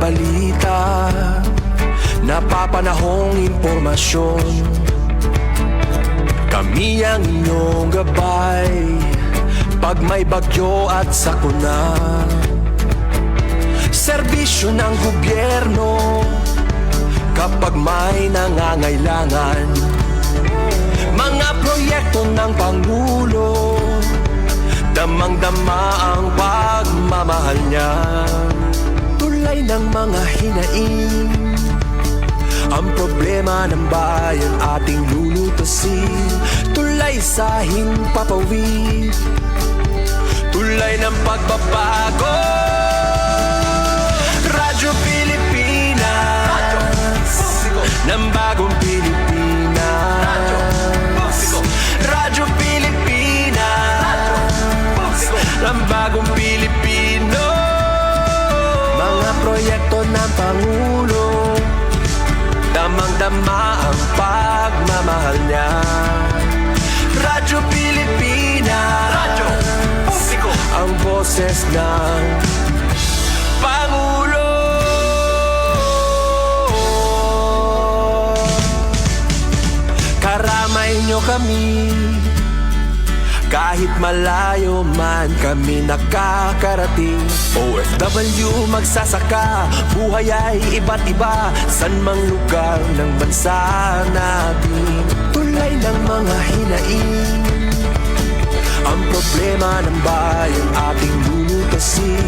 balita, napapanahong impormasyon. Kami ang inyong gabay pag may bagyo at sakuna. Serbisyo ng gobyerno kapag may nangangailangan. Mga proyekto ng Pangulo, damang-dama ang pagmamahal niya. Tulay ng mga hinaing, ang problema ng bayan ating lulutasin. Tulay sa himpapawid, tulay ng pagbabago. Radyo Pilipinas, Radyo Publiko ng bagong Pilipinas. Radyo Publiko, Radyo Pilipinas, Radyo Publiko ng bagong Pilipino. Mga proyekto ng Pangulo, damang-dama ang pagmamahal niya. Radyo Pilipinas, Radyo Publiko, ang boses ng Pangulo. Karamay nyo kami, kahit malayo man kami nakakarating. OFW magsasaka, buhay ay iba't iba, san mang lugar ng bansa natin. Tulay ng mga hinaing, ang problema ng bayan ating lulutasin.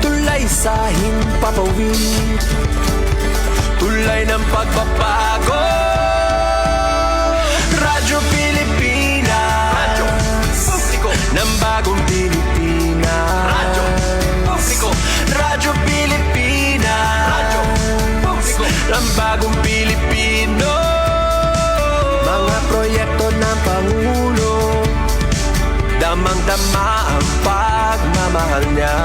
Tulay sa himpapawid, tulay ng pagbabago. Radyo Pilipinas, Radyo Publiko ng bagong Pilipinas. Radyo Publiko, Radyo Pilipinas, Radyo Publiko ng bagong Pilipino. Mga proyekto ng Pangulo, damang-dama ang pagmamahal niya.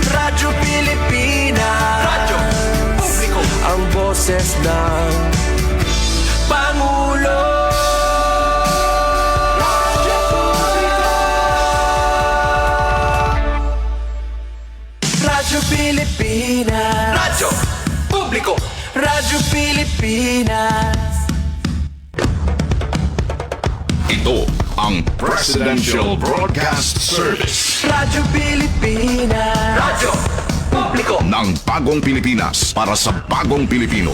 Radyo Pilipinas, Radyo Publiko, ang boses ng Pangulo. Radyo Publiko, Radyo Pilipinas, Radyo Publiko, Radyo Pilipinas. Ito ang Presidential Broadcast Service. Radyo Pilipinas, Radyo Publiko ng bagong Pilipinas para sa bagong Pilipino.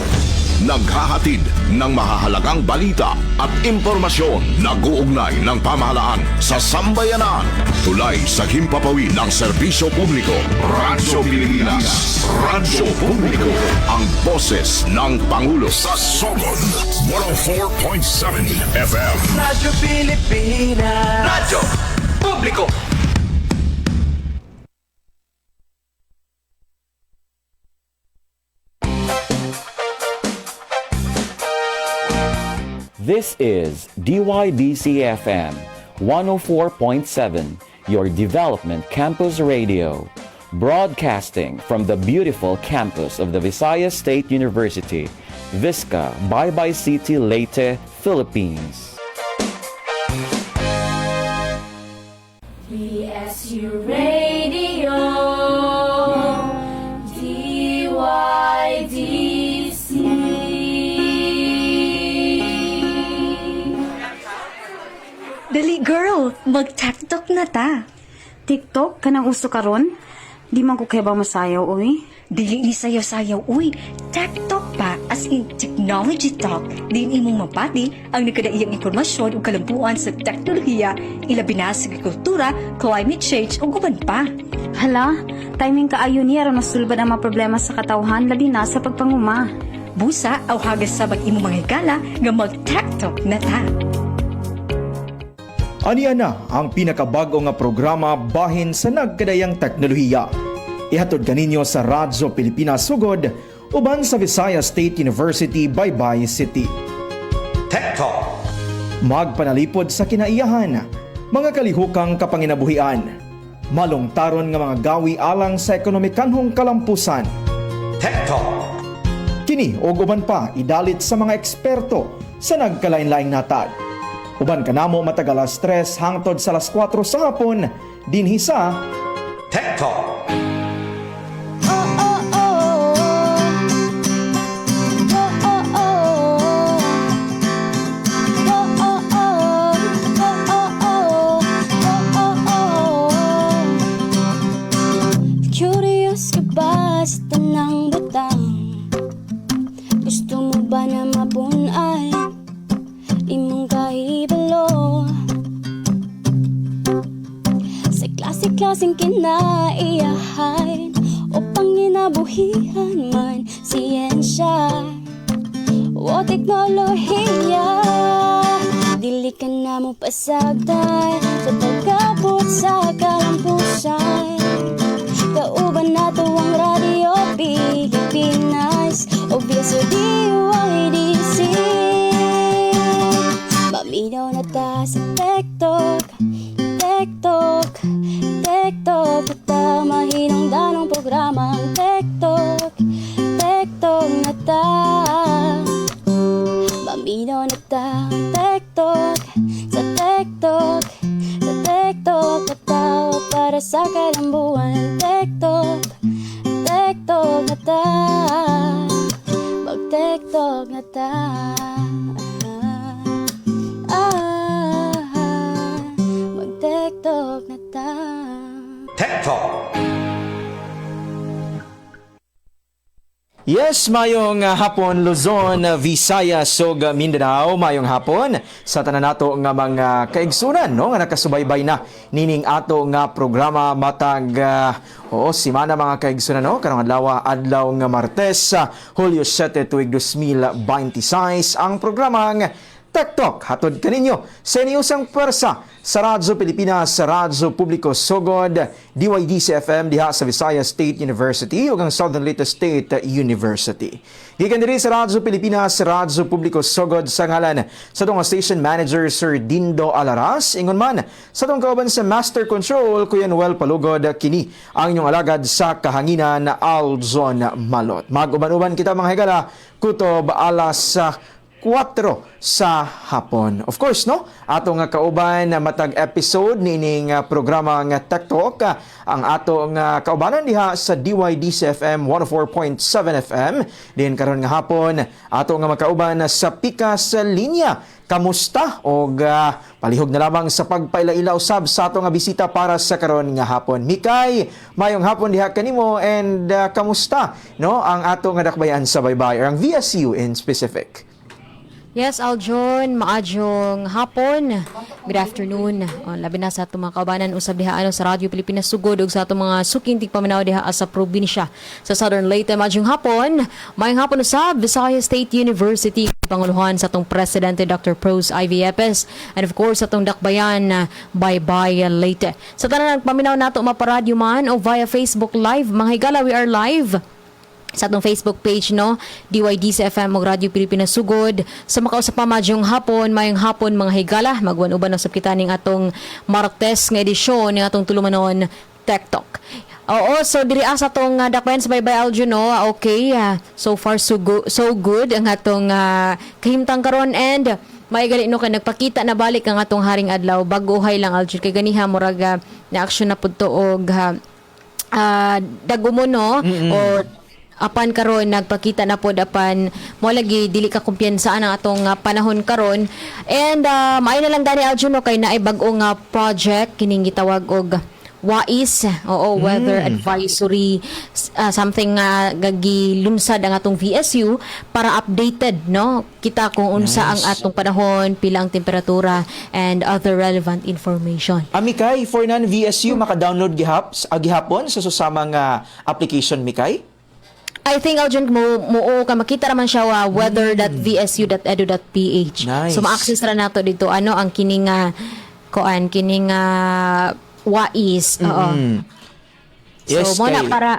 Naghahatid ng mahahalagang balita at impormasyon. Nag-uugnay ng pamahalaan sa sambayanan. Tulay sa himpapawid ng serbisyo publiko. Radyo Pilipinas, Radyo Publiko, ang boses ng Pangulo. Sa Sogod 104.7 FM. Radyo Pilipinas, Radyo Publiko. This is DYDC-FM 104.7, your development campus radio, broadcasting from the beautiful campus of the Visayas State University, Visca, Baybay City, Leyte, Philippines. VSU Radio, DYDC. Dali girl, mag-TikTok na ta. TikTok? Kanang uso karon? Di man ko kaya ba masayaw, uy? Dili ni sayaw-sayaw, uy. TikTok pa, as in technology talk. Din imong mapati ang nagkadaiyang impormasyon o kalampuan sa teknolohiya, ilabi na sa agrikultura, climate change o guban pa. Hala, timing kaayo niya ron masulbad ang mga problema sa katawhan, labi na sa pagpanguma. Busa, aw hagas sabag imong mga higala nga mag-TikTok na ta. Aniya na ang pinakabago nga programa bahin sa nagkadayang teknolohiya. Ihatod kaninyo sa Radyo Pilipinas Sugod uban sa Visayas State University, Baybay City. Tech Talk. Magpanalipod sa kinaiyahan, mga kalihukang kapanginabuhian, malungtaron nga mga gawi alang sa ekonomikanhong kalampusan. Tech Talk. Kini o uban pa idalit sa mga eksperto sa nagkalain-laing natad. Uban kanamo matagal alas 3 hangtod sa alas 4 sa hapon dinhi sa Tech Talk. klase-klaseng kinaiyahan o panginabuhihan man, siyensya o teknolohiya. Dili ka na mo pasagdan sa pagkabot sa kalampusan. Kauban na to ang Radio Pilipinas o sa DYDC. Maminaw na ta sa TikTok, TikTok, TikTok. At ta mahinong danong programang TikTok, TikTok na ta. Maminaw na ta TikTok, sa TikTok, sa TikTok. At tao para sa kalambuan. TikTok, TikTok na ta. Mag-TikTok na ta. Mag-TikTok na ta. Tech Talk. Yes, mayong hapon Luzon, Visayas, ug Mindanao, mayong hapon sa tanan nato nga mga kaigsunan no nga nakasubaybay na nining ato nga programa matag simana mga kaigsunan no karong adlaw nga Martes, Hulyo 7 tuig 2026 ang programang Tech Talk hatod kaninyo sa inyong pwersa sa Radyo Pilipinas, sa Radyo Publiko Sugod, DYDC-FM diha sa Visayas State University ug ang Southern Leyte State University. Gikan diri sa Radyo Pilipinas, sa Radyo Publiko Sugod sa ngalan sa atong station manager Sir Dindo Alaras, ingon man sa atong kauban sa Master Control Kuya Noel Palugod, kini ang inyong alagad sa kahanginan Alzon Malot. Mag-uban-uban kita mga higala kutob alas 4 sa hapon. Of course, no? Ato nga kauban matag episode nining programa nga Tech Talk, ang ato nga kaubanan diha sa DYDC FM 104.7 FM. Din karon nga hapon, ato nga makauban sa Pikas Linya. Kamusta? Og palihog na lamang sa pagpailaila usab sa ato nga bisita para sa karon nga hapon. Mikay, mayong hapon diha kanimo and kamusta? No? Ang ato nga dakbayan sa baybay or ang VSU in specific. Yes, Aljon, maadjong hapon. Good afternoon. Labi na sa atong mga kaubanan usab diha sa Radyo Pilipinas Sugod ug sa atong mga suking tigpaminaw diha sa probinsya sa Southern Leyte. Maadjong hapon. Mayong hapon usab Visayas State University panguluhan sa atong presidente Dr. Pros Ivy Epes and of course atong dakbayan Bye-Bye Leyte. Sa tanan nagpaminaw nato maparadyo man o via Facebook Live. Mga higala, we are live sa atong Facebook page, no? DYDC FM o Radyo Pilipinas Sugod. Sa makausap pa madyong hapon, mayong hapon mga higala, magwan-uban na sabkitan ning atong Martes nga edisyon ng atong tulumanon Tech Talk. Oo, so diri sa atong dakbayan sa Baybay Aljon, no? Okay, so far so good ang atong kahimtang karon and may gali no kay nagpakita na balik ang atong haring adlaw baguhay lang Aljon kay ganiha murag na action na pud to og dagumo no o apan karon nagpakita na pod apan mo lagi dili ka kumpiyansaan ang atong panahon karon and maay na lang dani Aljon no kay naay bag-o nga project kining gitawag og WAIS, weather advisory, something gagilunsad ang atong VSU para updated no kita kung unsa ang atong panahon, pila ang temperatura and other relevant information. Mikay, for non-VSU maka-download gihapon sa susamang application Mikay? I think Aljon mo ka makita naman siya weather.vsu.edu.ph. Nice. So ma-access ra nato dito ano ang kining kining WAIS. Yes, so mo na para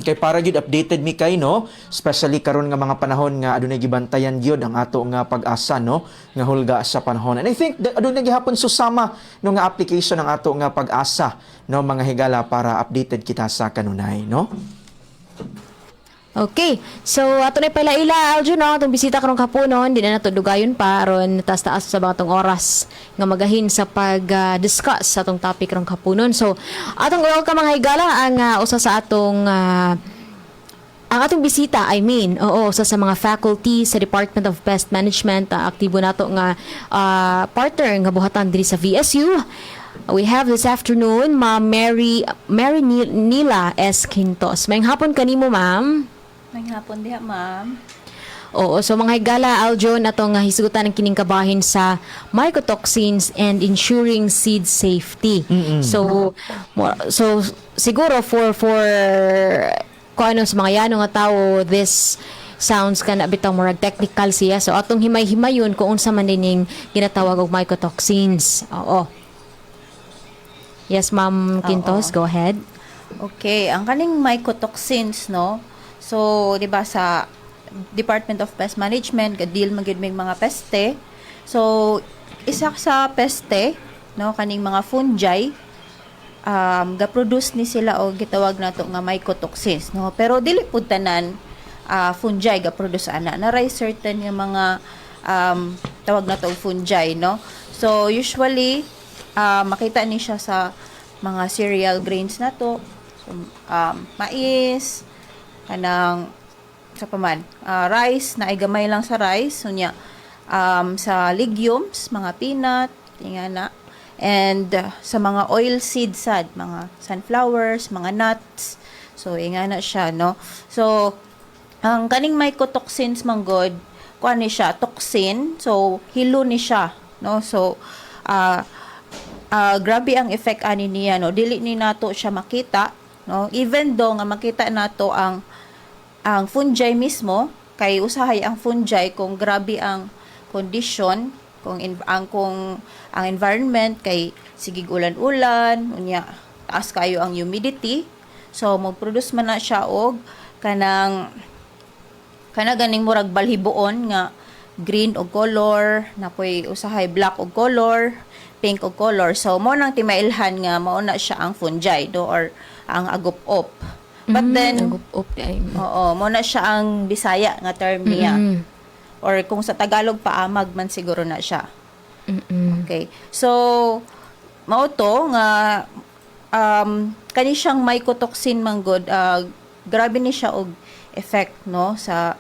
kay para gyud updated Mikay no, especially karon nga mga panahon nga adunay gibantayan gyud ang ato nga pag-asa no nga hulga sa panahon. And I think adunay gihapon susama no nga application ang ato nga pag-asa no mga higala para updated kita sa kanunay no. Okay. So ato na pala Aljon no, atong bisita karong kapunon, di na nato dugayon pa aron taas-taas sa batong oras nga magahin sa pag-discuss sa atong topic karong kapunon. So atong welcome mga higala ang usa sa atong ang atong bisita, usa sa mga faculty sa Department of Pest Management, aktibo nato nga partner nga buhatan diri sa VSU. We have this afternoon Ma'am Mary Nila S. Quintos. Mayong hapon kanimo, ma'am. Mayong hapon diha, ma'am. Oo, so mga higala Aljon atong hisgutan ng kining kabahin sa mycotoxins and ensuring seed safety. So siguro for kung ano sa mga yanong nga tao, this sounds kana bitang murag technical siya. So atong himay-himayon kung unsa man dining ginatawag og mycotoxins. Oo. Yes, Ma'am Quintos, go ahead. Okay, ang kaning mycotoxins, no? So, di ba sa Department of Pest Management, deal magid may mga peste. So, isa sa peste, no, kaning mga fungi, ga-produce ni sila o gitawag nato nga mycotoxins, no? Pero dili pud tanan fungi ga-produce ana. Naray certain nga mga tawag nato fungi, no? So, usually makita ni siya sa mga cereal grains na to, mais, kanang sa paman, rice na ay gamay lang sa rice, sunya sa legumes, mga peanut, ingana, and sa mga oil seed sad, mga sunflowers, mga nuts, so ingana siya, no? So ang kaning mycotoxins manggod, kuan ni siya toxin, so hilo ni siya, no? So grabe ang effect ani niya, no? Dili ni nato siya makita, no? Even though nga makita nato ang fungi mismo, kay usahay ang fungi kung grabe ang condition, kung ang environment kay sigig ulan-ulan, unya taas kayo ang humidity, so mag-produce man na siya og kana ganing murag balhiboon nga green og color, napoy usahay black og color, pink og color. So mo nang timailhan nga mao na siya ang fungi do or ang agop-op. But then agop-op oo, mo na siya ang Bisaya nga term niya. Or kung sa Tagalog paamag man siguro na siya. Okay. So mao to nga kani siyang mycotoxin manggod, grabe ni siya og effect, no, sa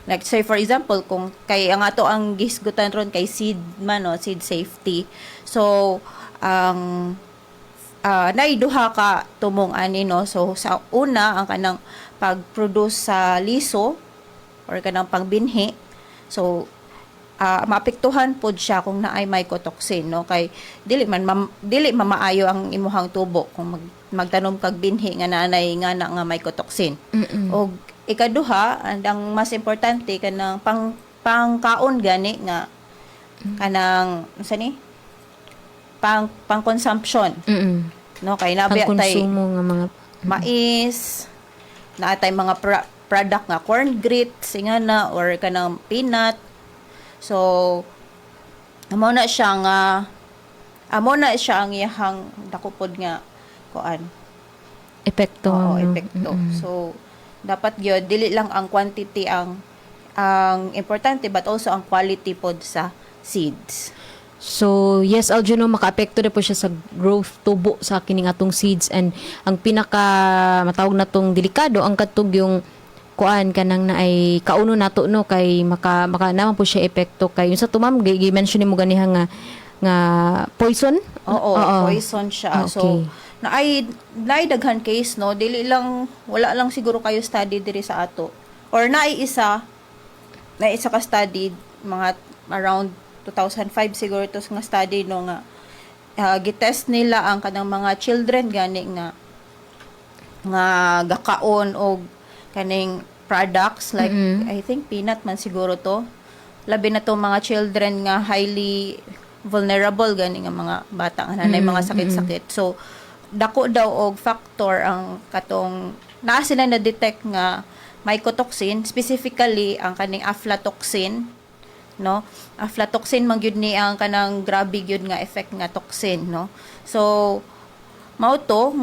like say for example kung kay ang ato ang gisgutan ron kay seed man, no, seed safety. So ang naiduha ka tumong ani, no. So sa una ang kanang pag-produce sa liso or kanang pangbinhi, so maapektuhan pod siya kung naay mycotoxin, no, kay dili mamaayo ang imuhang tubo kung magtanom kag binhi nga nanay nga mycotoxin. O ikaduha, ang mas importante kanang pangkaon gani nga kanang unsa ni pang consumption, no, kay nabi tay konsumo nga mga mais, naatay mga product nga corn grits ingana or kanang peanut. So amo na siya ang iyang dakupod nga kuan epekto. Epekto. So dapat gyud dili lang ang quantity ang importante, but also ang quality pod sa seeds. So, yes, Aljuno, maka-apekto na po siya sa growth tubo sa kining atong seeds, and ang pinaka matawag na tong delikado ang katug yung kuan kanang na ay kauno nato, no, kay maka naman po siya epekto kay yung sa tumam gi-mention mo ganiha nga poison. Oo, poison siya. Okay. So naay daghan case, no, dili lang wala lang siguro kayo study diri sa ato, or naay isa ka study mga around 2005 siguro to nga study, no, nga gitest nila ang kanang mga children gani nga gakaon og kaning products like I think peanut man siguro to, labi na to mga children nga highly vulnerable gani nga mga bata nga nanay mga sakit-sakit. So dako daw og factor ang katong naa sila na detect nga mycotoxin, specifically ang kaning aflatoxin, no. Aflatoxin man gyud ni ang kanang grabe gyud nga effect nga toxin, no. So mao to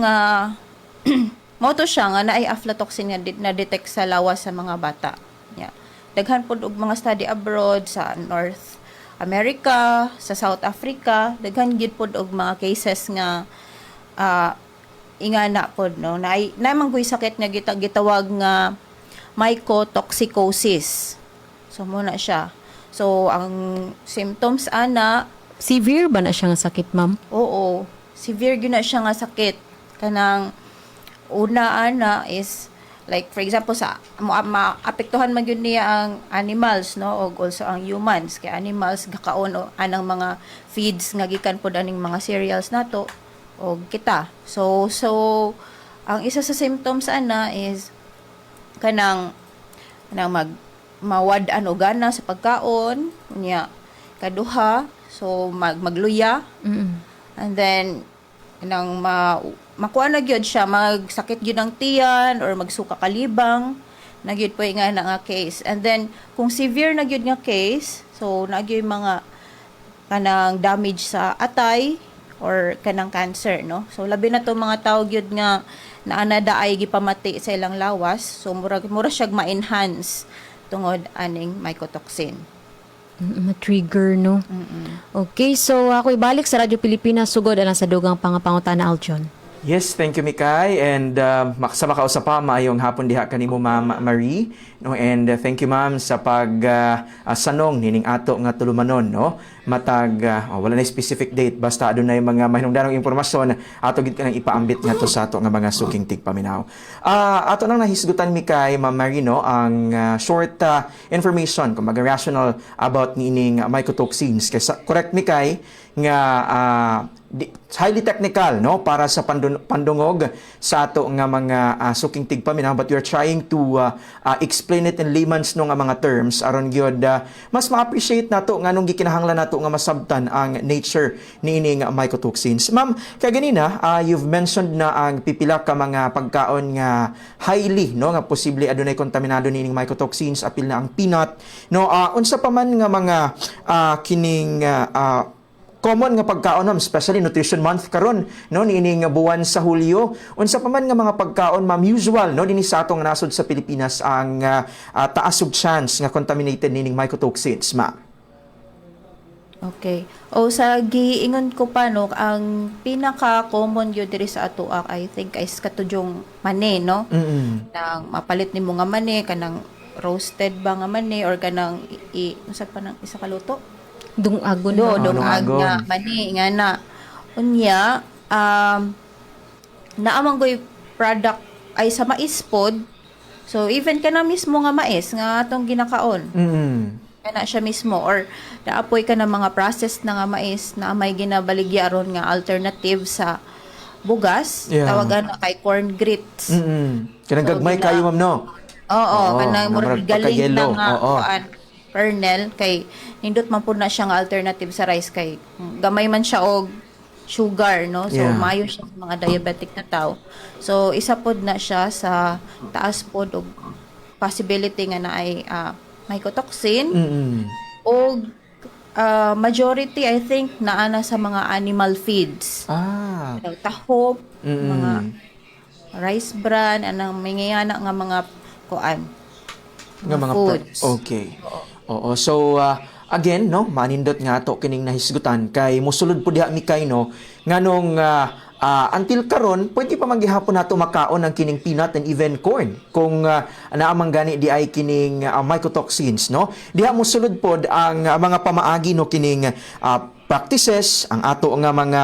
siya nga naay aflatoxin nga na detect sa lawas sa mga bata. Yeah. Daghan pud og mga study abroad sa North America, sa South Africa, daghan gyud pud og mga cases nga ingana pod, no, na manggoy sakit nga gitawag nga mycotoxicosis. So muna siya. So ang symptoms ana, severe ba na siya nga sakit, ma'am? Oo, severe gyud na siya nga sakit. Kanang una ana is like for example sa maapektuhan man gyud niya ang animals no og also ang humans kay animals gakaon o anang mga feeds nga gikan pod aning mga cereals nato og kita. So ang isa sa symptoms ana is kanang mawad ano gana sa pagkaon unya kaduha so magluya. And then nang makuha na gyud siya magsakit gyud ang tiyan or magsuka kalibang na gyud po nga nga case. And then kung severe na gyud nga case so na gyud mga kanang damage sa atay or kanang cancer no. So labi na to mga tao gyud nga naanada ay gipamati sa ilang lawas so mura siya ma-enhance tungod aning mycotoxin. Ma-trigger, no? Okay, so ako ibalik sa Radyo Pilipinas, sugod alang sa dugang pangapangutana, Aljon. Yes, thank you Mikay, and sa makausap pa maayong hapon diha kanimo Ma'am Marie, no, and thank you ma'am sa sanong nining ato nga tulumanon, no, matag wala na specific date basta adunay mga mahinungdanong impormasyon ato gid kanang ipaambit ngadto sa ato nga mga suking tigpaminaw. Ato nang nahisgutan Mikay Ma'am Marie, no, ang short information kung rational about nining mycotoxins kay correct Mikay nga highly technical, no, para sa pandungog sa ato nga mga suking tigpaminaw, but we are trying to explain it in layman's no nga mga terms aron gyud mas ma-appreciate nato nga nung gikinahanglan nato nga masabtan ang nature niining mycotoxins. Ma'am, kay ganina you've mentioned na ang pipila ka mga pagkaon nga highly, no, nga posible adunay kontaminado niining mycotoxins, apil na ang peanut, no, unsa pa man nga mga kining common nga pagkaon ma'am, especially Nutrition Month karon, no, niining buwan sa Hulyo. Unsa pa man nga mga pagkaon ma'am usual, no, dinhi sa atong nasod sa Pilipinas ang taas og chance nga contaminated nining mycotoxins, ma'am? Okay. O sa giingon ko pa no, ang pinaka-common gyud diri sa ato I think is katudjong mani, no? Nang mapalit nimo nga mani kanang roasted ba nga mani or kanang unsa pa nang isa ka luto? Dungagon. Dungag nga mani nga na unya naamang goy product ay sa mais pod. So even kana mismo nga mais nga atong ginakaon. Kana siya mismo or naapoy ka ng mga processed na nga mais na may ginabaligya aron nga alternative sa bugas, tawagan na kay corn grits. Kanang gagmay kayo ma'am, no? Oo, kanang galing na nga kernel kay nindot man pud na siyang alternative sa rice kay gamay man siya og sugar, no, so maayo siya sa mga diabetic na tao. So isa pod na siya sa taas pod og possibility nga na ay mycotoxin og majority I think naana sa mga animal feeds. Tahop, mga rice bran anang mingayana nga mga kuan nga mga foods. Okay. Oo. So, again, no, manindot nga to kining nahisgutan kay musulod po diha Mikay, no, nganong until karon pwede pa maghihapon nato makaon ang kining peanut and even corn kung naamang gani di ay kining mycotoxins, no. Diha musulod pod ang mga pamaagi, no, kining practices, ang ato nga mga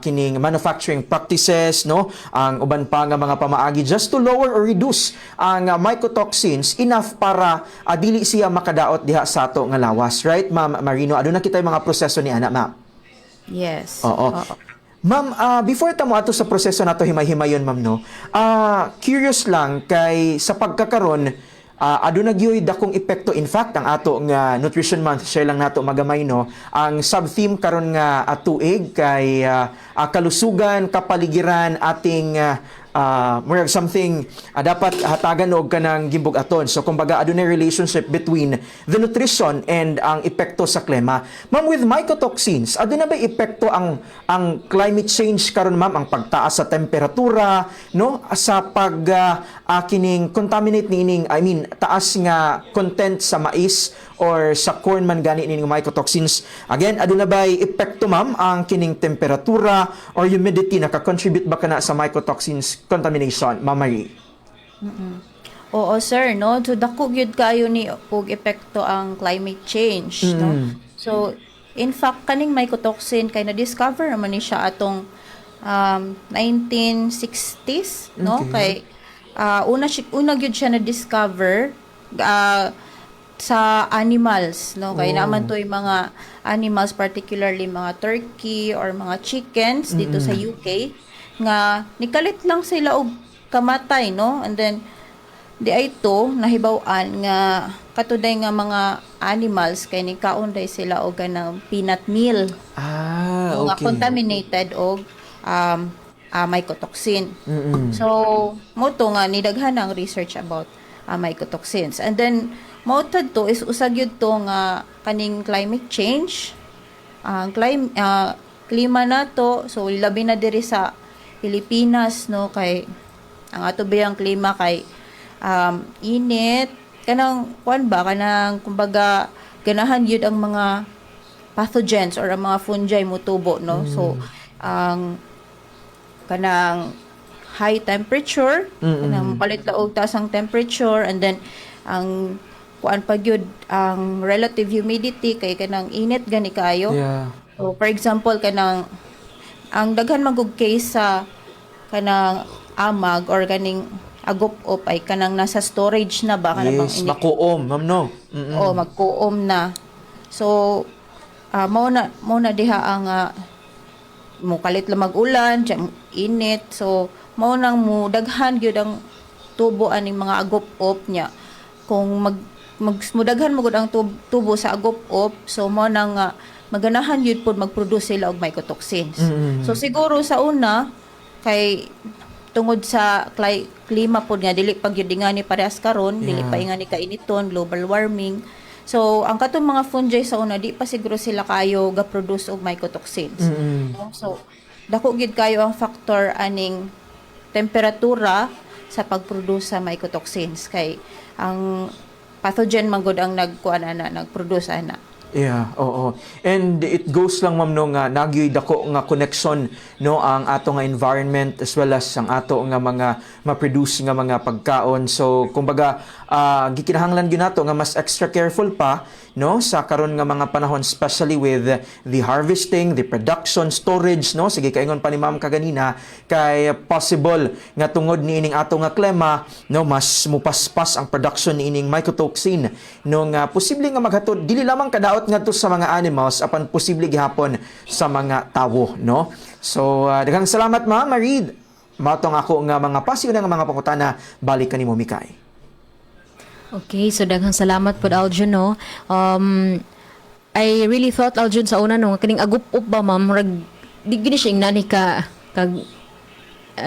kining manufacturing practices, no, ang uban pa nga mga pamaagi just to lower or reduce ang mycotoxins enough para dili siya makadaot diha sa ato nga lawas, right Ma'am Marino? Aduna kita mga proseso ni ana, ma'am. Yes. Oo. Ma'am, before tamo ato sa proseso nato himay-himayon, ma'am, no, curious lang kay sa pagkakaron aduna gyoy dakong epekto. In fact, ang ato nga Nutrition Month, share lang nato magamay, no, ang sub-theme karon nga tuig kay kalusugan, kapaligiran, ating more something dapat hatagan og kanang gimbog aton. So kumbaga adunay relationship between the nutrition and ang epekto sa klima. Ma'am, with mycotoxins, aduna ba epekto ang climate change karon, ma'am, ang pagtaas sa temperatura, no, sa pag kining contaminate niining, I mean taas nga content sa mais or sa corn man gani nining mycotoxins? Again, aduna ba epekto, ma'am, ang kining temperatura or humidity naka-contribute ba kana sa mycotoxins contamination, Ma'am Marie? Oo, sir, no, so dako gyud kayo ni og epekto ang climate change, no. So in fact kaning mycotoxin kay na-discover naman ni siya atong 1960s, no, kay una gyud siya na discover sa animals, no? Kaya naman to yung mga animals, particularly mga turkey or mga chickens dito sa UK, nga nikalit lang sila og kamatay, no? And then di ay to nahibaw-an nga katuday nga mga animals kay nikaon day sila og ganang peanut meal. Nga contaminated og mycotoxin. So mo to nga nidaghan ang research about mycotoxins. And then mautad to is usag yun to nga kaning climate change. Ang klima na to, so labi na diri sa Pilipinas, no, kay ang ato bayang klima kay init kanang kumbaga ganahan yun ang mga pathogens or ang mga fungi mutubo, no. So ang kanang high temperature, kanang palit laog taas ang temperature, and then ang kuan pa gyud ang relative humidity kay kanang init gani kayo. So for example kanang ang daghan magug case sa kanang amag or kaning agop-op ay kanang nasa storage na ba kanang makuom, ma'am, no? Magkuom na. So mao na diha ang mukalit lang mag-ulan, init. So mao nang mudaghan gyud ang tubo aning mga agop-op niya. Kung mudaghan mo gud ang tubo sa agop-op, so mo nang maganahan yun po mag-produce sila og mycotoxins. So siguro sa una kay tungod sa klima pod nga dili pag yun nga ni parehas karon, dili pa nga ni kainiton, global warming. So ang katong mga fungi sa una di pa siguro sila kayo ga-produce og mycotoxins. So dako gid kayo ang factor aning temperatura sa pag-produce sa mycotoxins kay ang pathogen man gud ang nagproduce ana. Yeah, oo. And it goes lang, ma'am, no, nga nagyoy dako nga connection, no, ang ato nga environment as well as ang ato nga mga ma-produce nga mga pagkaon. So kumbaga gikinahanglan gyud nato nga mas extra careful pa, no, sa karon nga mga panahon, especially with the harvesting, the production, storage, no. Sige kaingon pa ni ma'am kaganina kay possible nga tungod niining ato nga klima, no, mas mupaspas ang production niining mycotoxin, no, nga posible nga maghatod dili lamang kadaot ngadto sa mga animals apan posible gihapon sa mga tawo, no. So daghang salamat, ma'am Marid. Matong ako nga mga pasiyo nga mga pangutana balik kanimo Mikay. Okay, so daghang salamat po Aljun, no. I really thought Aljun sa una no kaning agup-up ba ma'am rag di gini siya nani ka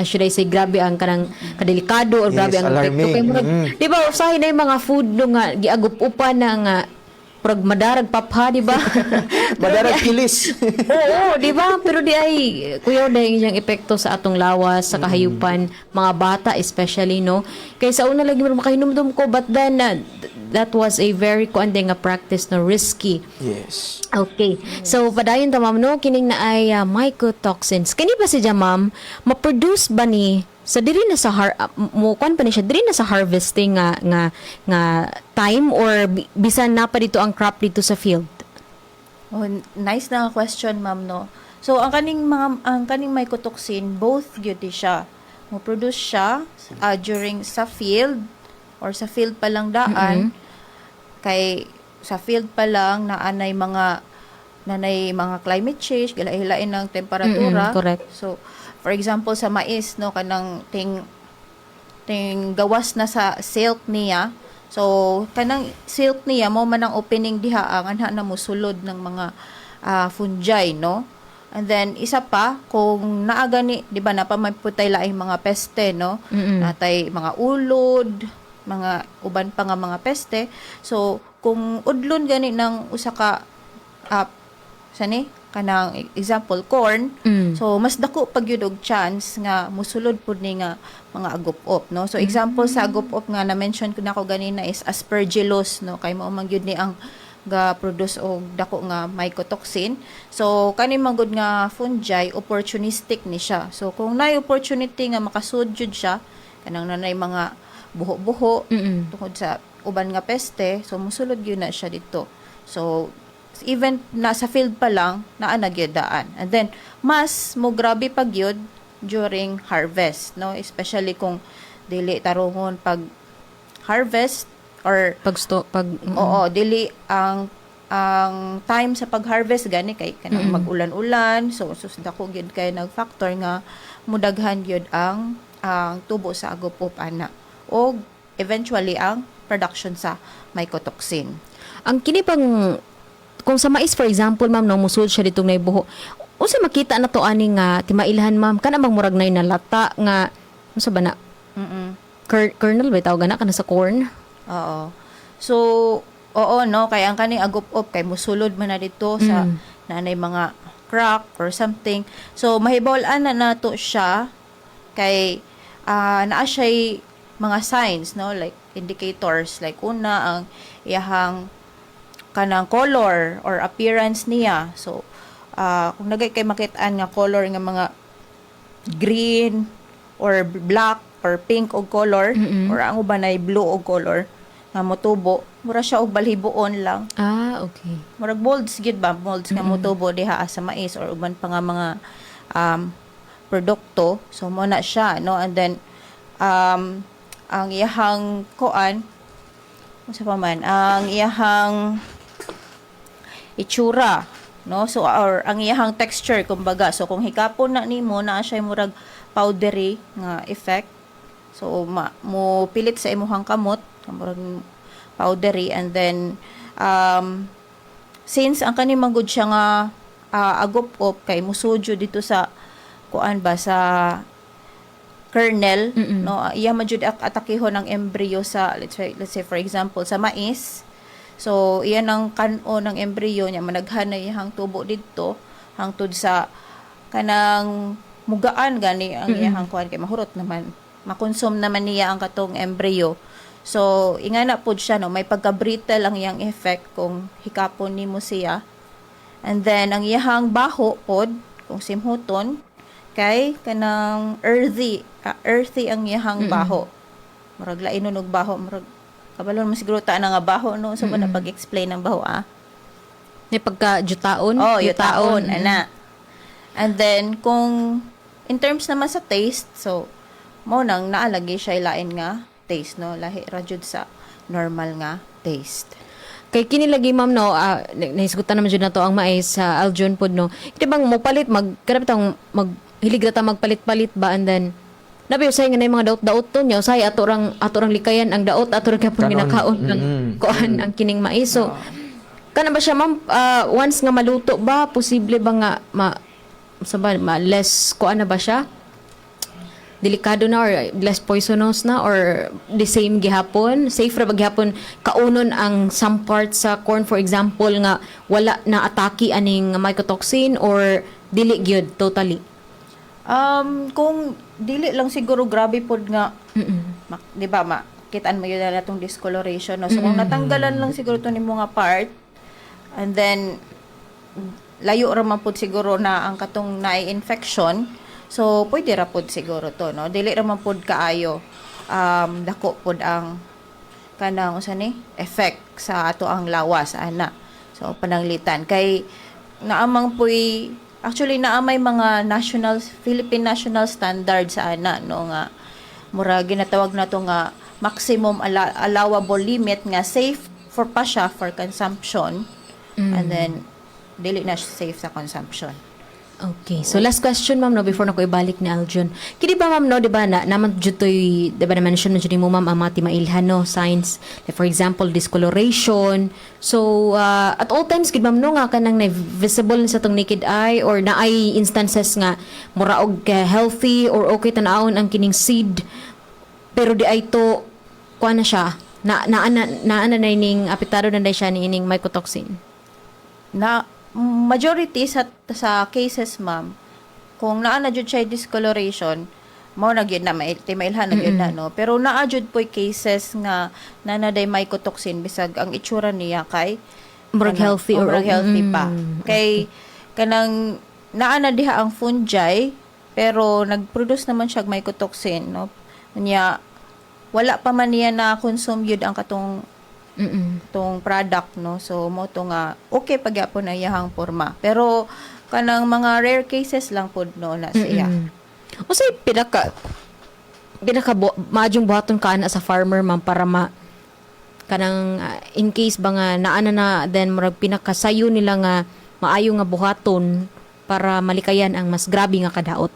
should I say grabe ang kanang kadelikado or grabe ang epekto kay murag di ba usahay na yung mga food no nga giagup-upan na nga prag madarag papha, di ba? Madarag kilis. Oo, di ba? Pero di ay kuya dahil yung epekto sa atong lawas, sa kahayupan, mga bata especially, no? Kaya sa una lagi makahinumdum ko, but then that was a very kuandeng nga practice na risky. Yes. Okay. So padayon ta ma'am, no, kining na ay mycotoxins. Kani ba siya ma'am, ma-produce ba ni sa diri na sa mukuan pa ni siya diri na sa harvesting nga time or bisan na pa dito ang crop dito sa field? Oh, nice na question, ma'am, no. So ang kaning mycotoxin both gyud siya mo produce siya during sa field or sa field pa lang daan kay sa field pa lang naanay mga climate change, galahilain ng temperatura. Correct. So for example sa mais, no, kanang ting gawas na sa silk niya. So kanang silk niya mo man ang opening diha ang anha na mosulod ng mga fungi, no. And then isa pa kung naaga ni, di ba, napamaputay laing mga peste, no. Natay mga ulod, mga uban pa nga mga peste. So kung udlon gani ng usa ka kanang example corn, so mas dako pag yun og chance nga musulod pud ni nga mga agop-op, no. So example sa agop-op nga na mention ko nako ganina is aspergillus, no, kay mao man gyud ni ang ga produce og dako nga mycotoxin. So kani man gud nga fungi opportunistic ni siya. So kung nay opportunity nga makasud jud siya kanang nanay mga buho-buho tungod sa uban nga peste, so musulod gyud na siya dito. So even nasa field pa lang naa nagyadaan. And then mas mo grabe pag yun during harvest, no, especially kung dili tarungon pag harvest or oo, dili ang time sa pag-harvest gani kay kanang mag-ulan-ulan, so dako gyud kay nag-factor nga mudaghan gyud ang tubo sa agop-op ana o eventually ang production sa mycotoxin. Ang kini pang kung sa mais for example ma'am no musud siya ditong naibuho. Unsa makita na to ani nga timailhan ma'am kana bang murag nay nalata nga unsa ba na? Kernel ba tawag na kana sa corn? Oo. So oo no kay ang kaning agop-op kay musulod man na dito sa nanay mga crack or something. So mahibawal-an na nato siya kay naa siya mga signs no like indicators like una ang iyahang kanang color or appearance niya. So kung nagay kay makitaan nga color nga mga green or black or pink og color or ang uban ay blue og color nga motubo mura siya og balhiboon lang. Okay. Murag molds gid ba molds nga motubo diha sa mais or uban pa nga mga produkto. So mo na siya no and then ang iyahang kuan unsa pa man ang iyahang itsura no so or ang iyahang texture kumbaga so kung hikapon na nimo naa siya murag powdery nga effect so mo pilit sa imuhang kamot murag powdery and then since ang kani manggod siya nga agop-op kay musudyo dito sa kuan ba sa kernel no iya man jud atakihon ang embryo sa let's say for example sa mais. So iyan ang kan-o ng embryo niya managhan na iyang tubo didto hangtod sa kanang mugaan gani ang iyang kuan kay mahurot naman makonsume naman niya ang katong embryo. So ingana pod siya no may pagka-brittle ang iyang effect kung hikapon nimo siya. And then ang iyang baho pod kung simhuton kay kanang earthy ang iyang baho. Murag lain og baho murag kabalon mo siguro ta na nga baho no so na pag-explain ng baho May pagka jutaon? Yutaon ana. And then kung in terms naman sa taste so mo nang naalagi siya lain nga taste no lahi ra jud sa normal nga taste. Kay kini lagi ma'am no nahisgutan naman jud nato ang mais sa Aljon pod no. Di bang mopalit kada bitang hilig ta magpalit-palit ba and then nabi usay nga nay mga daot-daot to nya usay ato rang likayan ang daot ato ra gyapon ginakaon ng kuan ang kining mais so kana ba siya ma'am once nga maluto ba posible ba nga less kuan na ba siya delikado na or less poisonous na or the same gihapon safe ra ba gihapon kaunon ang some parts sa corn for example nga wala na atake aning mycotoxin or dili gyud totally. Kung dili lang siguro grabe pod nga di ba makitaan mo yun na natong discoloration no so kung natanggalan lang siguro to nimo nga part and then layo ra man pod siguro na ang katong naay-infection so pwede ra pod siguro to no dili ra man pod kaayo dako pod ang kanang usa ni effect sa ato ang lawas ana so pananglitan kay naamang puy actually naamay mga Philippine national standard sa ana no nga mura ginatawag nato nga maximum allowable limit nga safe for pa siya for consumption and then dili na safe sa consumption. Okay. So last question ma'am no before na ko ibalik ni Aljon. Kini ba ma'am no di ba na naman jud toy di ba na mention man jud mo ma'am ang mga timailhan no signs like for example discoloration. So at all times gid ma'am no nga kanang visible sa tong naked eye or naay instances nga mura og healthy or okay tan-awon ang kining seed pero di ay to kuan na siya na ning apektado na siya ni ining mycotoxin. Na majority sa cases ma'am kung naa na jud siya discoloration mao na gyud na timailhan na gyud na no pero naa jud poy cases nga nanaday mycotoxin bisag ang itsura niya kay murag healthy or healthy pa kay kanang naa na diha ang fungi pero nagproduce naman siya mycotoxin no nya wala pa man niya na consume yun ang katong tong product no so mo to nga okay pagyapon na iyahang porma pero kanang mga rare cases lang pod no na siya. O say pinaka maadjong buhaton ka ana sa farmer ma'am para kanang in case ba nga naana na then murag pinakasayo nila nga maayo nga buhaton para malikayan ang mas grabe nga kadaot.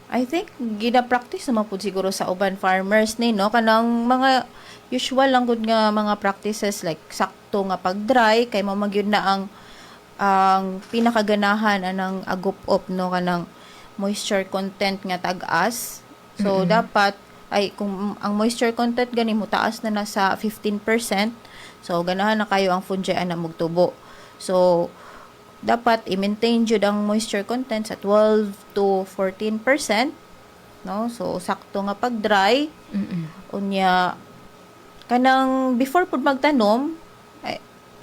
I think gina-practice naman po siguro sa uban farmers ni no kanang mga usual lang gud nga mga practices like sakto nga pag-dry kay mao magyud na ang pinakaganahan anang agop-op no kanang moisture content nga tag-as. So dapat ay kung ang moisture content gani mo taas na nasa 15%, so ganahan na kayo ang fungi ana magtubo. So dapat i-maintain jud ang moisture content sa 12 to 14%, no? So sakto nga pag-dry. Unya kanang before pud magtanom,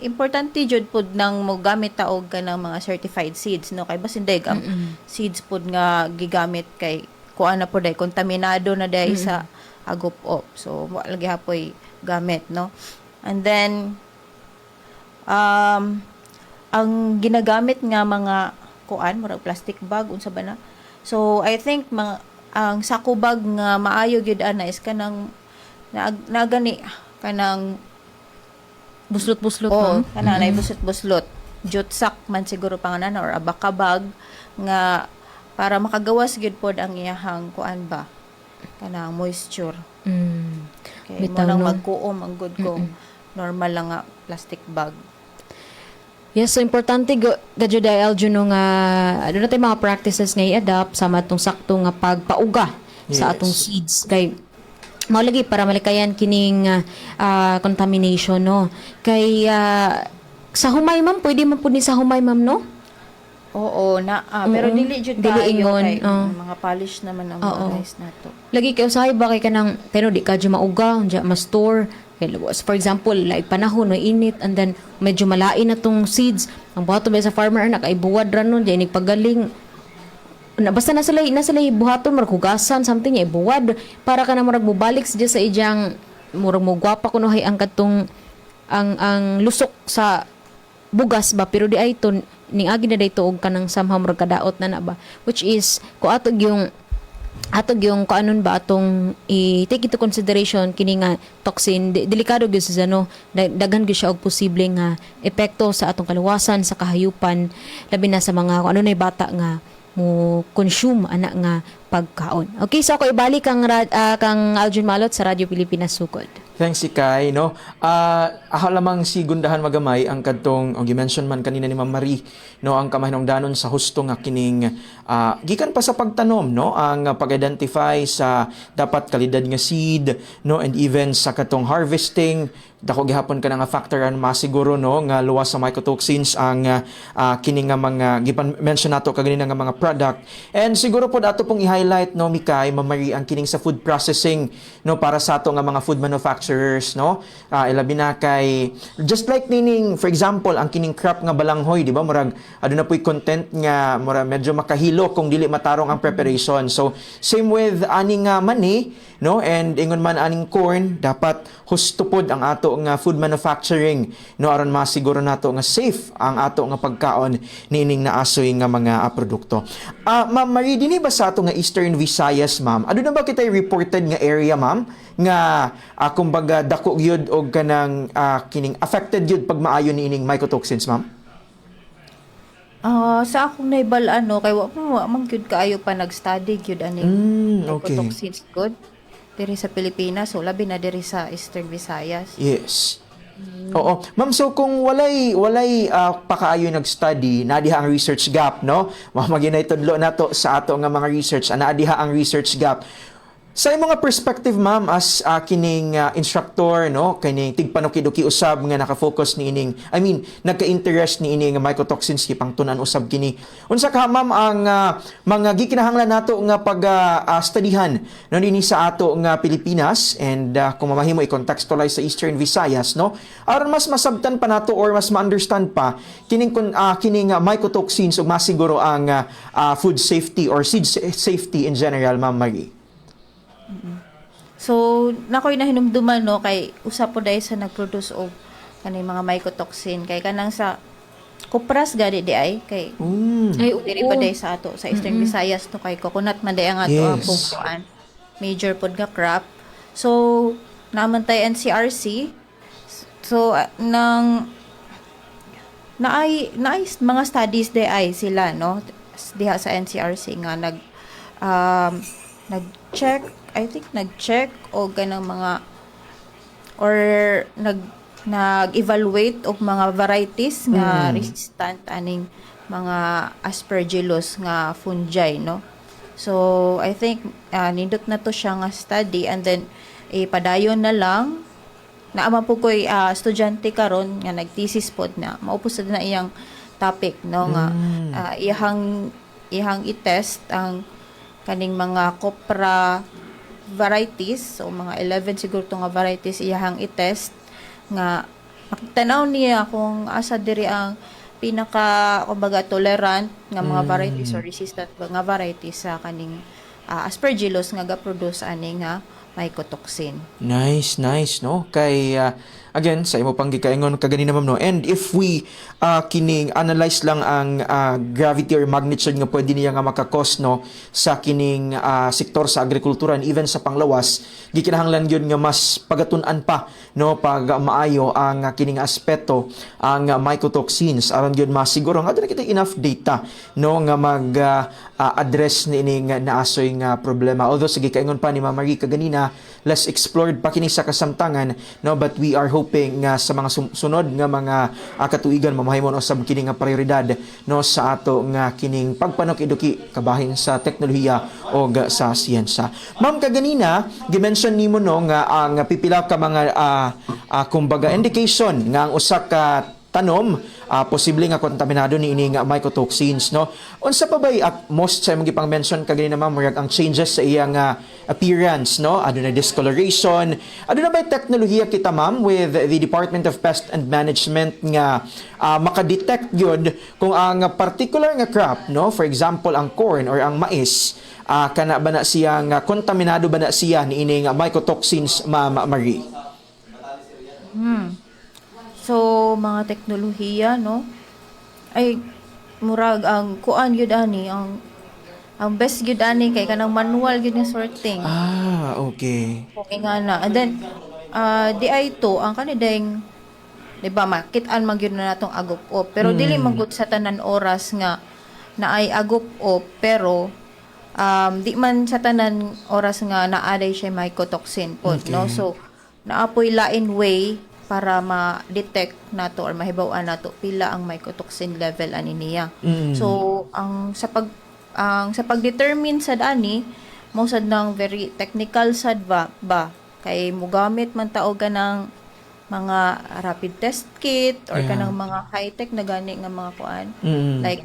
importante jud pud nang mo gamit ta og kanang mga certified seeds, no? Kay basin dayeg ang seeds pud nga gigamit kay kuan na pud ay kontaminado na day sa agop-op. So wa lagi hapoy gamit, no? And then ang ginagamit nga mga kuan murag plastic bag unsa ba na. So I think ang sako bag nga maayo gyud ana is kanang nagani kanang buslot-buslot ma'am. Kanang nay buslot-buslot. Jute sack man siguro panganan or abaka bag nga para makagawas gyud pod ang iyahang kuan ba kanang moisture. Okay, mo nang magkuom ang good ko. Normal lang nga plastic bag. Yes, so importante gadyo dahil Juno nga ano natin mga practices nga i-adapt sa matong sakto nga pagpauga sa atong seeds kay maulagi para malikayan kining contamination no kay sa humay ma'am pwede man pud ni sa humay ma'am no. Oo na pero dili jud kayo kay mga polish naman ang mga rice nato. Lagi kay usahay ba kay kanang pero di ka jud mauga unya ma-store. For example, like panahon na init and then medyo malain na tong seeds. Ang buhaton ba sa farmer na kay buwad ra nun, diyan pagaling. Basta nasa lay buhaton marag hugasan something ay buwad para ka na murag mobalik sa ijang murag mo gwapa kuno hay ang katong ang lusok sa bugas ba pero di ay to ning agi na dayto og kanang somehow murag kadaot na ba which is ko atog yung kaanon ba atong i-take into consideration kini nga toxin delikado gyud sa ano daghan gyud siya og posibleng nga epekto sa atong kaluwasan sa kahayupan labi na sa mga ano nay bata nga mo consume ana nga pagkaon. Okay, so ako ibalik kang Aljun Malot sa Radio Pilipinas Sugod. Thanks Ikay, no. Ako lamang si gundahan magamay ang kadtong ang gi-mention man kanina ni Ma'am Marie, no, ang kamahinungdanon sa husto nga kining gikan pa sa pagtanom, no, ang pag-identify sa dapat kalidad nga seed, no, and even sa katong harvesting dako gihapon ka nga factor an masiguro no nga luwas sa mycotoxins ang kini nga mga gipan mention nato kaganina nga mga product and siguro pod ato pong i-highlight no Mikay Mamari ang kining sa food processing no para sa ato nga mga food manufacturers no ilabi na kay just like nining for example ang kining crop nga balanghoy di ba murag aduna puy content nga murag medyo makahilo kung dili matarong ang preparation so same with aning mani no and ingon man aning corn dapat husto pod ang ato nga food manufacturing no aron masiguro nato nga safe ang ato nga pagkaon niining naasoy nga mga produkto. Ma'am Marie dinhi ba sa ato nga Eastern Visayas ma'am? Aduna ba kitay reported nga area ma'am nga kumbaga dako gyud og kanang kining affected gyud pag maayo niining mycotoxins ma'am? Sa akong naibal-an no kay wa man gyud kaayo pa nag-study gyud ani mycotoxins good diri sa Pilipinas so labi na diri sa Eastern Visayas. Yes. Oo. Ma'am, so kung walay pakaayo nag-study, na diha ang research gap, no? Maginay tudlo nato sa ato nga mga research, na diha ang research gap. Sa imong perspective ma'am as kining instructor no kining tigpanukiduki usab nga naka-focus ni ining nagka-interest ni ining mycotoxins kipang tunan usab kini. Unsa ka ma'am ang mga gikinahanglan nato nga pag-studyhan no dinhi sa ato nga Pilipinas and kung mamahimo i-contextualize sa Eastern Visayas no aron mas masabtan pa nato or mas ma-understand pa kining mycotoxins ug masiguro ang food safety or seed safety in general ma'am Marie. So, nakoy na hinumduman no kay usa po dahil sa nagproduce og kanay mga mycotoxin kay kanang sa kupras gani di ay kay Ay, diri pa day sa ato sa Eastern Visayas to kay coconut man day ang ato ang pungkuan. Major pod nga crop. So naman tay NCRC. So nang naay mga studies day ay sila no diha sa NCRC nga nag-check, I think nag-check o ganang mga or nag-evaluate og mga varieties nga resistant aning mga aspergillus nga fungi no. So I think nindot na to siya nga study and then padayon na lang naama po ko'y estudyante karon nga nag-thesis pod na maupos na iyang topic no nga ihang i-test ang kaning mga copra varieties so mga 11 siguro to nga varieties iyang i-test nga makitanaw niya kung asa diri ang pinaka kumbaga tolerant nga mga varieties or resistant nga varieties sa kaning aspergillus nga ga-produce ani nga mycotoxin. Nice, no? Kay, again, sa imo pang gikaingon kaganina ma'am, no? And if we kining analyze lang ang gravity or magnitude nga pwede niya nga makakos, no? Sa kining sektor sa agrikultura and even sa panglawas, gikinahanglan yun nga mas pagatun-an pa, no? Pag maayo ang kining aspeto, ang mycotoxins, aron yun masiguro nga doon kita enough data, no? Nga mag-address ni ining naasoy nga problema. Although, sige kaingon pa ni Ma'am Marie kaganina, less explored pa kini sa kasamtangan, no, but we are hoping nga sa mga sunod nga mga katuigan mamahimon usab kini nga prioridad no sa ato nga kining pagpanuk-eduki kabahin sa teknolohiya o sa siyensya. Ma'am kaganina gi-mention nimo no nga ang pipila ka mga kumbaga indication nga ang usa ka tanom posible nga kontaminado ni ini nga mycotoxins no. Unsa pa bay most sa imong gipang mention kaganina ma'am murag ang changes sa iyang appearance no, aduna discoloration, aduna bay teknolohiya kita ma'am with the Department of Pest and Management nga makadetect gyud kung ang particular nga crop no, for example ang corn or ang mais kana ba na siya nga kontaminado ba na siya ni ini nga mycotoxins Ma'am Marie? So, mga teknolohiya, no? Ay, murag, ang kuan yun ani, ang best yun ani, kay kanang manual yun nga sorting. Okay. Okay nga na. And then, di ay to, ang kanideng, di ba, makitaan man yun na natong agop-op. Pero dili magud sa tanan oras nga, na ay agop-op, pero, di man sa tanan oras nga naaday siya mycotoxin po, no? So, naapoy lain way, para ma-detect nato or mahibaw-an nato pila ang mycotoxin level ani niya. So ang sa pag-determine sad ani mo sad nang very technical sad ba kay mugamit man tao ganang mga rapid test kit or kanang mga high-tech na gani nga mga kuan like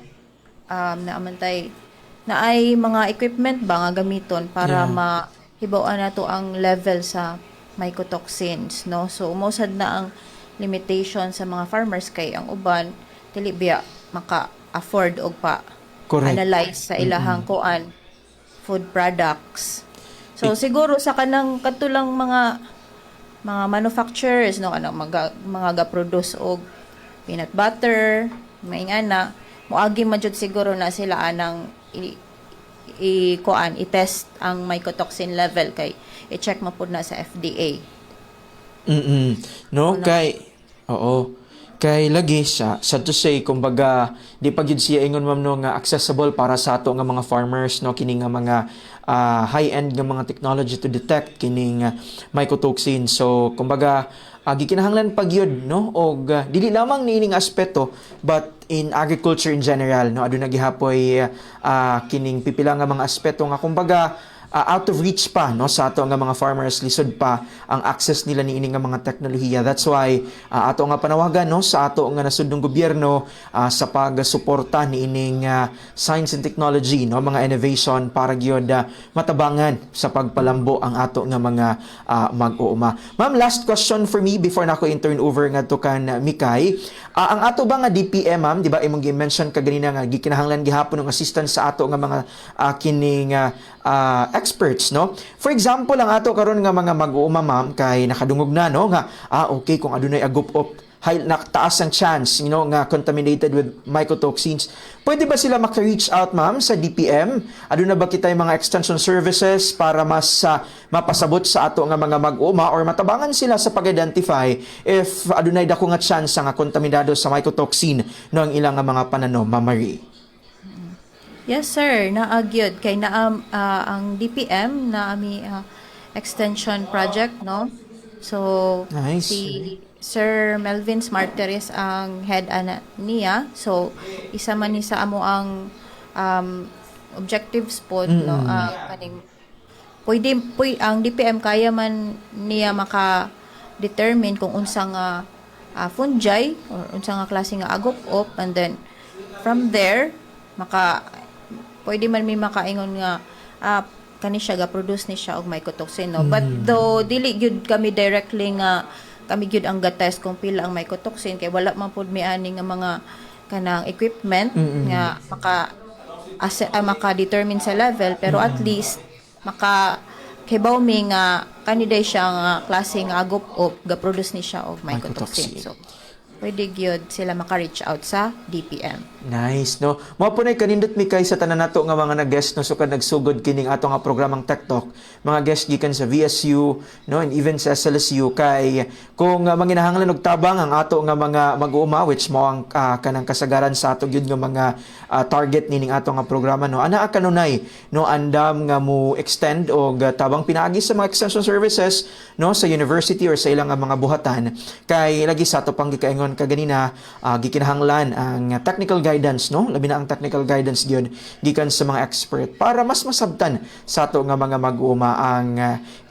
naamantay na ay mga equipment ba nga gamiton para mahibaw-an nato ang level sa mycotoxins, no? So, umusad na ang limitation sa mga farmers kay ang uban, dili biya maka-afford og pa analyze sa ilahang kuan food products. So, siguro sa kanang katulang mga manufacturers, no? Mga ga-produce og peanut butter, maingana, moagi majud siguro na sila anang i-test ang mycotoxin level kay i-check mo po na sa FDA. No, kay lagi sa to say kumbaga di pa gyud siya ingon ma'am no nga accessible para sa ato nga mga farmers no kini nga mga high-end nga mga technology to detect kining mycotoxin. So kumbaga gikinahanglan pag yun no og dili lamang ni ining aspeto but in agriculture in general no aduna gihapoy kining pipila nga mga aspeto nga kumbaga out of reach pa no sa ato nga mga farmers lisod pa ang access nila ni ining nga mga teknolohiya. That's why ato nga panawagan no sa ato nga nasudnong gobyerno sa pagsuporta ni ining science and technology no mga innovation para gyud matabangan sa pagpalambo ang ato nga mga mag-uuma. Ma'am, last question for me before nako turn over ngadto kan Mikay. Ang ato ba nga DPM ma'am, di ba imong gi-mention kaganina nga gikinahanglan gihapon ng assistance sa ato nga mga kining experts no. For example, ang ato karon nga mga mag-uuma ma'am kay nakadungog na no nga okay kung adunay agop-op high, taas ang chance, nga contaminated with mycotoxins. Pwede ba sila maka-reach out, ma'am, sa DPM? Ano na ba kita yung mga extension services para mas mapasabot sa ato nga mga mag-uma or matabangan sila sa pag-identify if adunay dako nga chance nga kontaminado sa mycotoxin no ang ilang nga mga pananom, Ma'am Marie? Yes, sir. Naagyod kay ang DPM na ami extension project, no? So, Nice. si Sir Melvin Smarteris ang head niya. So, isa man ni sa amo ang objectives po, no? Kaning pwede ang DPM kaya man niya maka-determine kung unsang fungi or unsang klase nga agop-op, and then from there pwede man may makaingon nga kani siya ga-produce ni siya og mycotoxin, no? But though dili gyud kami directly nga kami gyud ang ga-test kung pila ang mycotoxin kay wala man pud mi ani nga mga kanang equipment nga maka-determine sa level, pero at least kibaw mi nga kaniday siya nga klase nga agop-op ga-produce ni siya og mycotoxin. So pwede gyud sila maka-reach out sa DPM. Nice, no? Mao po na kanindot mi kay sa tanan nato nga mga nag-guest no sukad nagsugod kining ato nga programang Tech Talk. Mga guest gikan sa VSU, no, and even sa SLSU kay kung manginahanglan og tabang ang ato nga mga mag-uuma, which mo ang kanang kasagaran sa ato gyud nga mga target nining ato nga programa, no. Ana kanunay no andam nga mo extend og tabang pinaagi sa mga extension services no sa university or sa ilang nga mga buhatan kay lagi sa ato pang gikaingon kaganina gikinahanglan ang technical guidance, no, labi na ang technical guidance gyud gikan sa mga expert para mas masabtan sa ato nga mga mag-uuma ang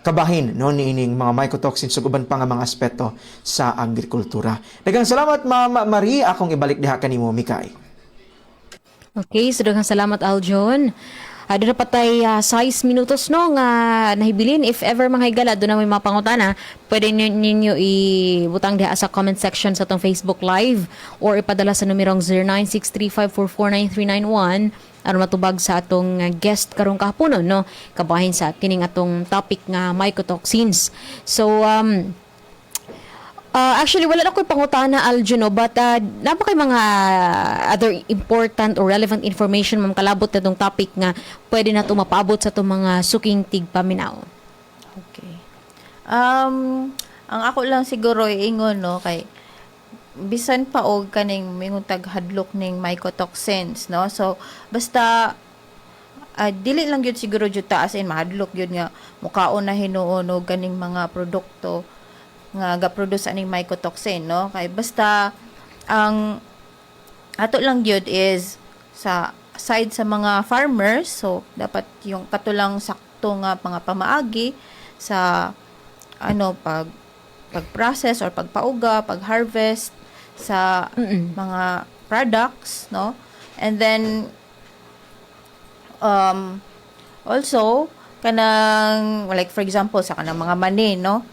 kabahin no niining mga mycotoxins ug uban pa nga mga aspeto sa agrikultura. Daghang salamat, Ma'am Marie. Akong ibalik diha kanimo, Mikay. Okay, so daghang salamat, Aljon. Doon na patay 6 minutos no nga nahibilin. If ever mga higala, doon na may mga pangutana, pwede ninyo ibutang diha sa comment section sa itong Facebook Live or ipadala sa numerong 0963544991 aron matubag sa atong guest karong kahaponon, no? Kabahin sa kining atong topic nga mycotoxins. So, actually, wala na ko'y pangutana, Aljo, no? But, napakay mga other important or relevant information, ma'am, kalabot na itong topic nga pwede na ito mapaabot sa itong mga suking tigpaminaw. Okay. Ang ako lang siguro ingon, no, kay bisan pa og kaning mingon taghadlok ning mycotoxins, no? So basta dili lang gyud siguro jud taas in mahadlok gyud nga mukaon na hinuon og kaning mga produkto nga ga-produce aning mycotoxin, no? Kay basta ang ato lang gyud is sa side sa mga farmers, so dapat yung katulang sakto nga mga pamaagi sa pag-process or pagpauga, pag-harvest sa mga products, no? And then also kanang like for example sa kanang mga mani, no?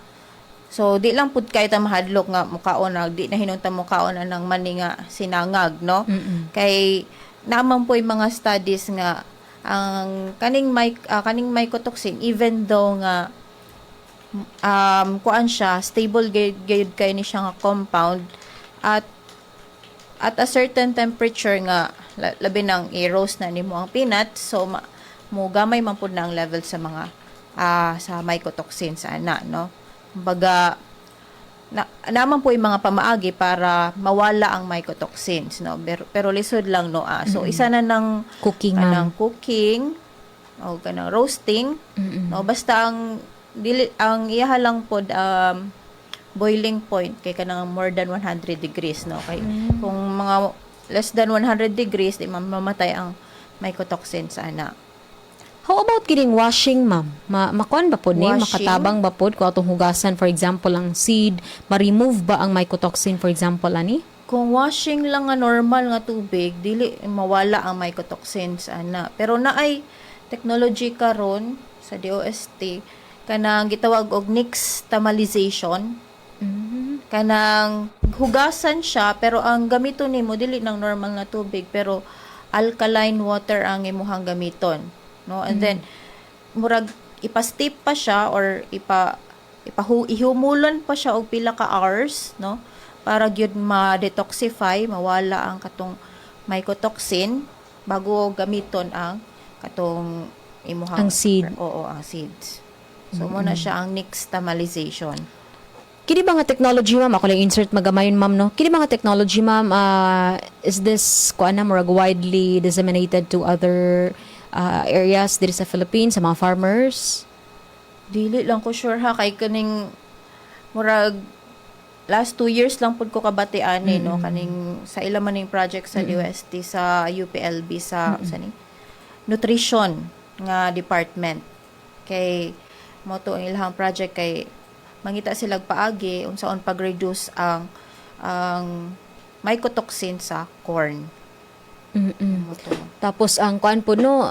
So di lang pud kay ta mahadlok nga mukaon na di na hinunta mukaon na ng mani nga sinangag, no? Kay naman po yung mga studies nga ang kaning mycotoxin even though nga kuan siya stable gayud kay ni siya nga compound at a certain temperature nga labi nang i-roast na nimo ang peanut, so mo gamay man pud na ang level sa mga sa mycotoxin sa ana, no? Kumbaga naman po yung mga pamaagi para mawala ang mycotoxins, no? Pero lisod lang, no? So isa na ng cooking, cooking o kanang roasting, no? Basta ang iyaha lang pod boiling point kay kanang more than 100 degrees, no? Kay kung mga less than 100 degrees di mamamatay ang mycotoxin sa ana. How about kining washing, ma'am? Makuan ba po ni? Makatabang ba po kung atong hugasan, for example, ang seed? Ma-remove ba ang mycotoxin, for example, ani? Kung washing lang nga normal nga tubig, dili mawala ang mycotoxin sa ana. Pero naay technology karon sa DOST kanang gitawag og nixtamalization. Kanang hugasan siya pero ang gamiton nimo dili nang normal nga tubig pero alkaline water ang imuhang gamiton, no? And then murag ipa-steep pa siya or ihumulon pa siya og pila ka hours, no? para gyud ma-detoxify, mawala ang katong mycotoxin bago gamiton ang katong imuhang Ang seed. Oo, ang seeds. So mo na siya ang nixtamalization. Kini ba nga technology, ma'am? Ako lang insert magamayon, ma'am, no? Kini ba nga technology, ma'am, is this kuan na murag widely disseminated to other areas diri sa Philippines, sa mga farmers? Dili lang ko sure ha kay kaning murag last 2 years lang pud ko kabatian no kaning sa ila maning project sa UST sa UPLB sa sani nutrition nga department kay mo to ang ilang project kay mangita sila paagi unsaon pag-reduce ang mycotoxin sa corn. Tapos ang kuan po no,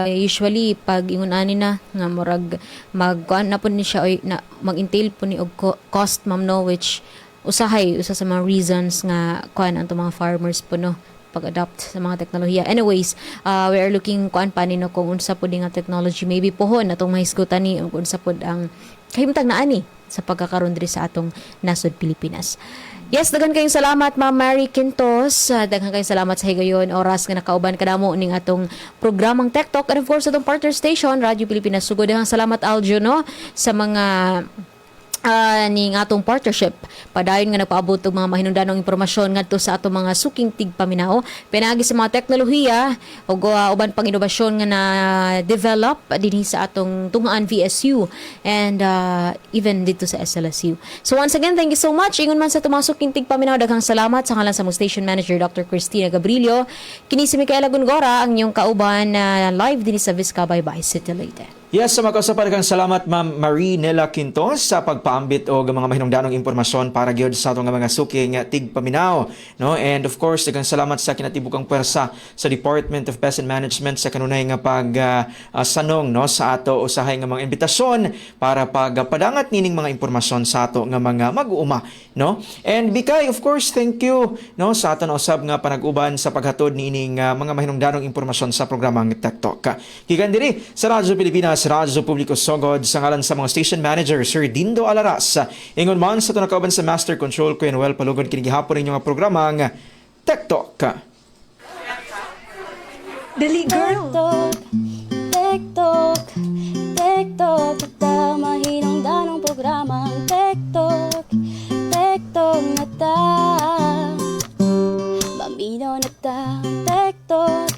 usually pag ingon ani na nga murag magkuan na po ni siya oy na mag-entail po ni og cost, ma'am, no, which usa sa mga reasons nga kuan ang mga farmers po no pag-adapt sa mga teknolohiya. Anyways, we are looking kuan pa ni no kung unsa po nga technology maybe pohon atong mahisgutan ni kung unsa po ang kahimtang na ani sa pagkakaroon diri sa atong nasod Pilipinas. Yes, daghan kayong salamat, Ma'am Mary Quintos. Daghan kayong salamat sa higayon oras nga nakauban kadamo ning atong programang Tech Talk and of course atong partner station Radyo Pilipinas Sugod. Daghang salamat Aljo no sa mga ning atong partnership padayon nga nagpaabot og mga mahinungdanong impormasyon ngadto sa atong mga suking tigpaminaw pinagi sa mga teknolohiya ug uban pang inobasyon nga na develop dinhi sa atong tungaan VSU and even dito sa SLSU. So once again, thank you so much. Ingon man sa atong mga suking tigpaminaw, daghang salamat sa ngalan sa mong station manager Dr. Cristina Gabrilio. Kini si Micaela Gongora ang inyong kauban live dinhi sa Vizcabay by City Leyte. Yes, sa magkasapadagang salamat Ma'am Marie Nela Quintos sa pagpaambit o mga mahinungdanong impormasyon para gyud sa atong mga suking tigpaminaw, no? And of course, daghang salamat sa kinatibukang pwersa sa Department of Pest and Management sa kanunay nga sanong no sa ato usahay nga mga imbitasyon para pagpadangat nining mga impormasyon sa ato nga mga mag-uuma, no? And Bikay, of course, thank you no sa aton usab nga panag-uban sa paghatod nining mga mahinungdanong impormasyon sa programang Tech Talk. Gikan diri sa Radyo Pilipinas Radyo Publiko Sugod sa ngalan sa mga station manager Sir Dindo Alaras. Ingon man sa tunakauban sa Master Control ko Noel Palugod kini gihapon ninyo nga programang Tech Talk. Dali, girl! Tech Talk, Tech Talk, ita mahinungdanong programang Tech Talk na ta. Bambino na ta, Tech Talk,